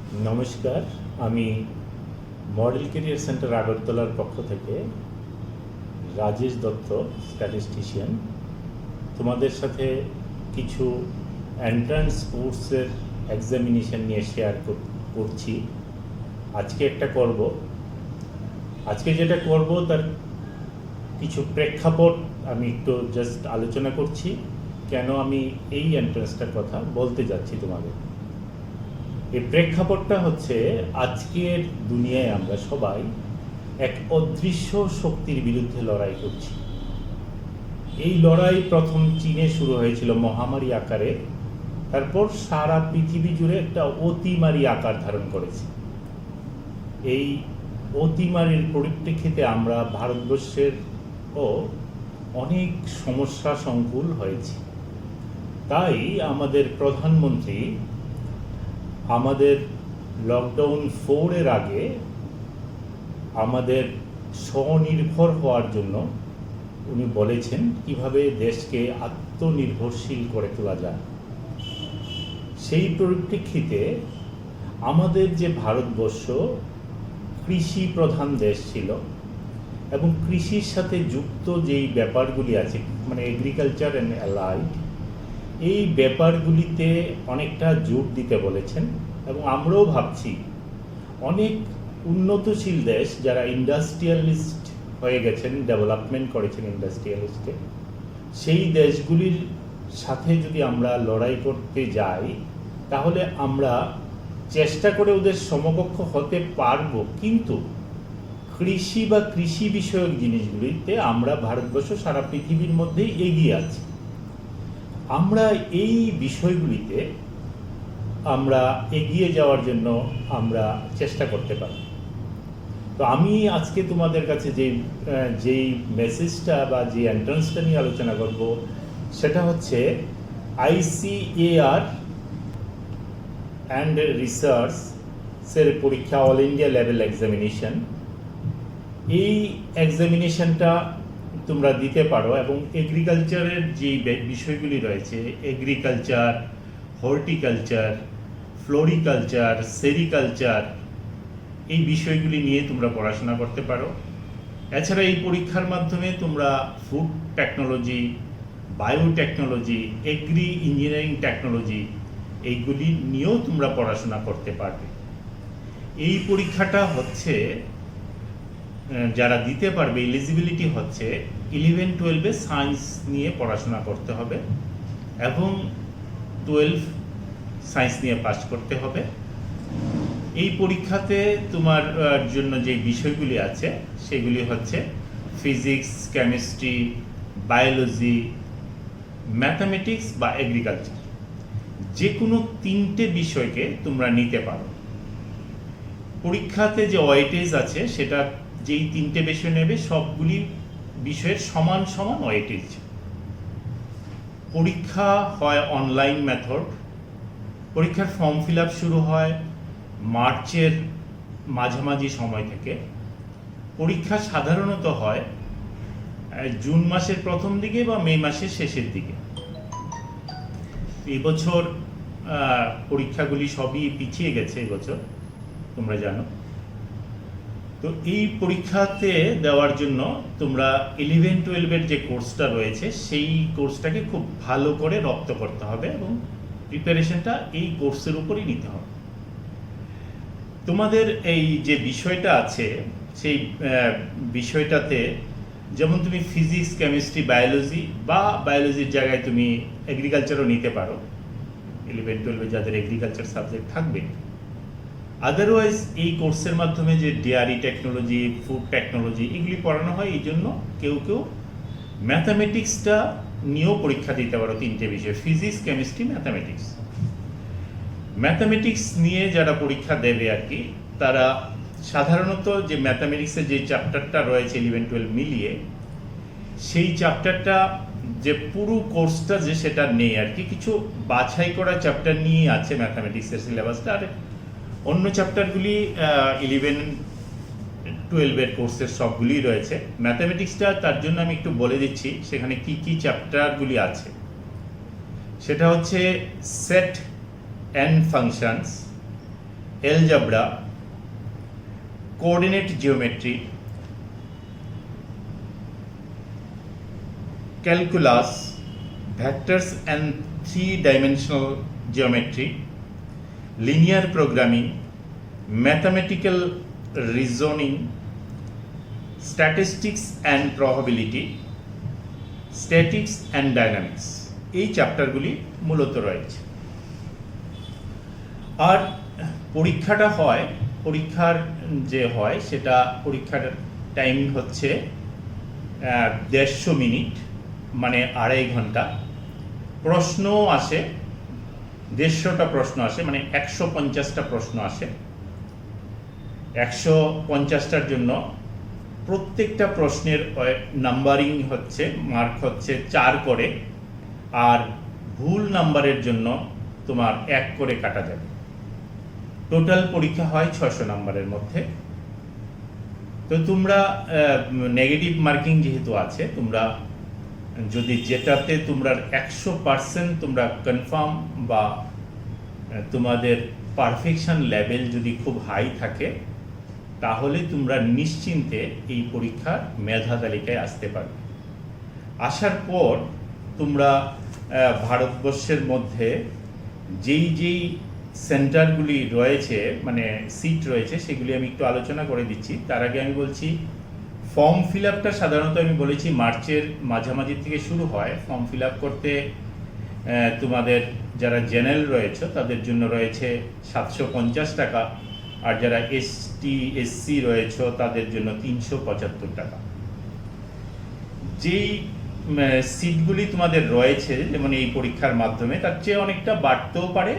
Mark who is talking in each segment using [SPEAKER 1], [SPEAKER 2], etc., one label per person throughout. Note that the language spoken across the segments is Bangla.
[SPEAKER 1] নমস্কার, আমি মডেল কেরিয়ার সেন্টার আগরতলার পক্ষ থেকে রাজেশ দত্ত, স্ট্যাটিস্টিশিয়ান, তোমাদের সাথে কিছু এন্ট্রান্স কোর্সের এক্সামিনেশন নিয়ে শেয়ার করছি। আজকে যেটা করব তার কিছু প্রেক্ষাপট আমি একটু জাস্ট আলোচনা করছি, কেন আমি এই এন্ট্রান্সটার কথা বলতে যাচ্ছি তোমাদের। এই প্রেক্ষাপটটা হচ্ছে, আজকের দুনিয়ায় আমরা সবাই এক অদৃশ্য শক্তির বিরুদ্ধে লড়াই করছি। এই লড়াই প্রথম চীনে শুরু হয়েছিল মহামারী আকারে, তারপর সারা পৃথিবী জুড়ে একটা অতিমারী আকার ধারণ করেছে। এই অতিমারীর পরিপ্রেক্ষিতে আমরা ভারতবর্ষের অনেক সমস্যা সংকুল হয়েছি। তাই আমাদের প্রধানমন্ত্রী আমাদের লকডাউন 4-এর আগে আমাদের স্বনির্ভর হওয়ার জন্য উনি বলেছেন কিভাবে দেশকে আত্মনির্ভরশীল করে তোলা যায়। সেই পরিপ্রেক্ষিতে আমাদের যে ভারতবর্ষ কৃষি প্রধান দেশ ছিল এবং কৃষির সাথে যুক্ত যেই ব্যাপারগুলি আছে, মানে এগ্রিকালচার অ্যান্ড অ্যালাইড, এই ব্যাপারগুলিতে অনেকটা জোর দিতে বলেছেন। এবং আমরাও ভাবছি অনেক উন্নতশীল দেশ যারা ইন্ডাস্ট্রিয়ালিস্ট হয়ে গেছেন, ডেভেলপমেন্ট করেছেন ইন্ডাস্ট্রিয়ালিস্টে, সেই দেশগুলির সাথে যদি আমরা লড়াই করতে যাই তাহলে আমরা চেষ্টা করে ওদের সমকক্ষ হতে পারবো, কিন্তু কৃষি বা কৃষি বিষয়ক জিনিসগুলিতে আমরা ভারতবর্ষ সারা পৃথিবীর মধ্যেই এগিয়ে আছি। আমরা এই বিষয়গুলিতে আমরা এগিয়ে যাওয়ার জন্য আমরা চেষ্টা করতে পারি। তো আমি আজকে তোমাদের কাছে যেই মেসেজটা বা যে এন্ট্রান্সটা নিয়ে আলোচনা করব সেটা হচ্ছে ICAR অ্যান্ড রিসার্চের পরীক্ষা, অল ইন্ডিয়া লেভেল এক্সামিনেশন। এই এক্সামিনেশনটা তোমরা দিতে পারো এবং এগ্রিকালচারের যে বিষয়গুলি রয়েছে, এগ্রিকালচার, হর্টিকালচার, ফ্লোরিকালচার, সেরিকালচার, এই বিষয়গুলি নিয়ে তোমরা পড়াশোনা করতে পারো। এছাড়া এই পরীক্ষার মাধ্যমে তোমরা food technology, biotechnology, agri engineering technology, এইগুলি নিয়েও তোমরা পড়াশোনা করতে পারবে। এই পরীক্ষাটা হচ্ছে, যারা দিতে পারবে এলিজিবিলিটি হচ্ছে 11-12-এ সায়েন্স নিয়ে পড়াশোনা করতে হবে এবং 12 সায়েন্স নিয়ে পাস করতে হবে। এই পরীক্ষাতে তোমার জন্য যে বিষয়গুলি আছে সেগুলি হচ্ছে ফিজিক্স, কেমিস্ট্রি, বায়োলজি, ম্যাথামেটিক্স বা এগ্রিকালচার। যে কোনো 3টে বিষয়কে তোমরা নিতে পারো। পরীক্ষাতে যে ওয়েটেজ আছে সেটা যেই 3টে বিষয় নেবে সবগুলি বিষয়ের সমান সমান ওয়েটেজ। পরীক্ষা হয় অনলাইন মেথড। পরীক্ষার ফর্ম ফিল আপ শুরু হয় মার্চের মাঝামাঝি সময় থেকে। পরীক্ষা সাধারণত হয় জুন মাসের প্রথম দিকে বা মে মাসের শেষের দিকে। এবছর পরীক্ষাগুলি সবই পিছিয়ে গেছে এবছর, তোমরা জানো। তো এই পরীক্ষাতে দেওয়ার জন্য তোমরা 11-12-এর যে কোর্সটা রয়েছে সেই কোর্সটাকে খুব ভালো করে রপ্ত করতে হবে এবং প্রিপারেশনটা এই কোর্সের উপরই নিতে হবে। তোমাদের এই যে বিষয়টা আছে সেই বিষয়টাতে যেমন তুমি ফিজিক্স, কেমিস্ট্রি, বায়োলজি বা বায়োলজির জায়গায় তুমি এগ্রিকালচারও নিতে পারো, 11-12-এ যাদের এগ্রিকালচার সাবজেক্ট থাকবে। আদারওয়াইজ এই কোর্সের মাধ্যমে যে ডেয়ারি টেকনোলজি, ফুড টেকনোলজি এগুলি পড়ানো হয়, এই জন্য কেউ ম্যাথামেটিক্সটা নিয়েও পরীক্ষা দিতে পারো। 3টে বিষয়, ফিজিক্স, কেমিস্ট্রি, ম্যাথামেটিক্স। ম্যাথামেটিক্স নিয়ে যারা পরীক্ষা দেবে আর কি, তারা সাধারণত যে ম্যাথামেটিক্সের যে চ্যাপ্টারটা রয়েছে 11-12 মিলিয়ে, সেই চ্যাপ্টারটা যে পুরো কোর্সটা যে সেটা নেই আর কি, কিছু বাছাই করা চ্যাপ্টার নিয়ে আছে ম্যাথামেটিক্সের সিলেবাসটা। আর অন্য চ্যাপ্টারগুলি 11-12-এর কোর্সের সবগুলি রয়েছে। ম্যাথামেটিক্সটা তার জন্য আমি একটু বলে দিচ্ছি সেখানে কি কি চ্যাপ্টারগুলি আছে। সেটা হচ্ছে set and functions, algebra, coordinate geometry, calculus, vectors and three-dimensional geometry, linear programming, mathematical reasoning, statistics and probability, statics and dynamics এই চ্যাপ্টারগুলি মূলত রয়েছে। আর পরীক্ষার যে হয় সেটা পরীক্ষার টাইমিং হচ্ছে 150 মিনিট, মানে 2.5 ঘন্টা। প্রশ্ন আসে 150টা প্রশ্ন আসে, মানে 150টা প্রশ্ন আসে। 150টার জন্য প্রত্যেকটা প্রশ্নের নাম্বারিং হচ্ছে, মার্ক হচ্ছে 4 করে, আর ভুল নাম্বারের জন্য তোমার 1 করে কাটা যাবে। টোটাল পরীক্ষা হয় 600 নাম্বারের মধ্যে। তো তোমরা নেগেটিভ মার্কিং যেহেতু আছে, তোমরা যদি যেটাতে তোমরা 100% তোমরা কনফার্ম বা তোমাদের পারফেকশন লেভেল যদি খুব হাই থাকে, তাহলে তোমরা নিশ্চিন্তে এই পরীক্ষার মেধা তালিকায় আসতে পারবে। আসার পর তোমরা ভারতবর্ষের মধ্যে যেই সেন্টারগুলি রয়েছে, মানে সিট রয়েছে, সেগুলি আমি একটু আলোচনা করে দিচ্ছি। তার আগে আমি বলছি, ফর্ম ফিল আপটা সাধারণত আমি বলেছি মার্চের মাঝামাঝি থেকে শুরু হয়। ফর্ম ফিল আপ করতে তোমাদের যারা জেনারেল রয়েছে তাদের জন্য রয়েছে 750 টাকা, আর যারা এসটি এসসি রয়েছে তাদের জন্য 375 টাকা। যেই সিটগুলি তোমাদের রয়েছে যেমন এই পরীক্ষার মাধ্যমে, তার চেয়ে অনেকটা বাড়তেও পারে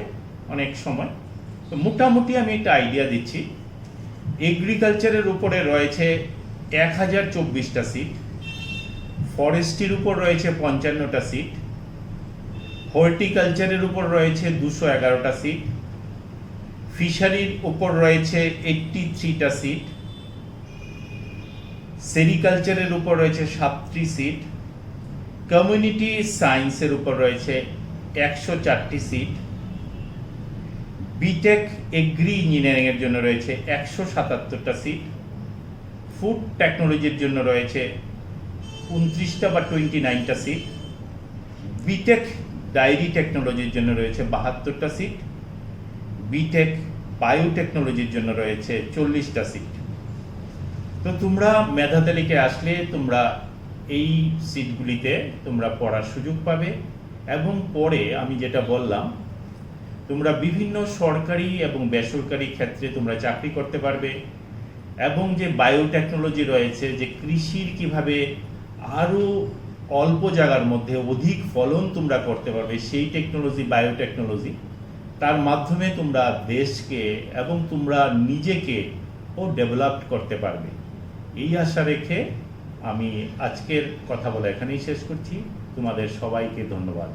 [SPEAKER 1] অনেক সময়। তো মোটামুটি আমি একটা আইডিয়া দিচ্ছি। এগ্রিকালচারের উপরে রয়েছে 1024টা সিট, ফরেস্ট্রির উপর রয়েছে 55টা সিট, হর্টিকালচারের উপর রয়েছে 211টা সিট, ফিশারির উপর রয়েছে 83টা সিট, সেরিকালচারের উপর রয়েছে 7টি সিট, কমিউনিটি সায়েন্সের উপর রয়েছে 104টি সিট, বিটেক এগ্রি ইঞ্জিনিয়ারিং এর জন্য রয়েছে 177টা সিট, ফুড টেকনোলজির জন্য রয়েছে 29টা বা 29টা সিট, বিটেক ডায়েরি টেকনোলজির জন্য রয়েছে 72টা সিট, বিটেক বায়োটেকনোলজির জন্য রয়েছে 40টা সিট। তো তোমরা মেধা তালিকায় আসলে তোমরা এই সিটগুলিতে তোমরা পড়ার সুযোগ পাবে, এবং পরে আমি যেটা বললাম, তোমরা বিভিন্ন সরকারি এবং বেসরকারি ক্ষেত্রে তোমরা চাকরি করতে পারবে, এবং যে বায়োটেকনোলজি রয়েছে, যে কৃষির কিভাবে আরও অল্প জায়গার মধ্যে অধিক ফলন তোমরা করতে পারবে, সেই টেকনোলজি, বায়োটেকনোলজি, তার মাধ্যমে তোমরা দেশকে এবং তোমরা নিজেকে ডেভেলপ করতে পারবে। এই আশা রেখে আমি আজকের কথা বলা এখানেই শেষ করছি। তোমাদের সবাইকে ধন্যবাদ।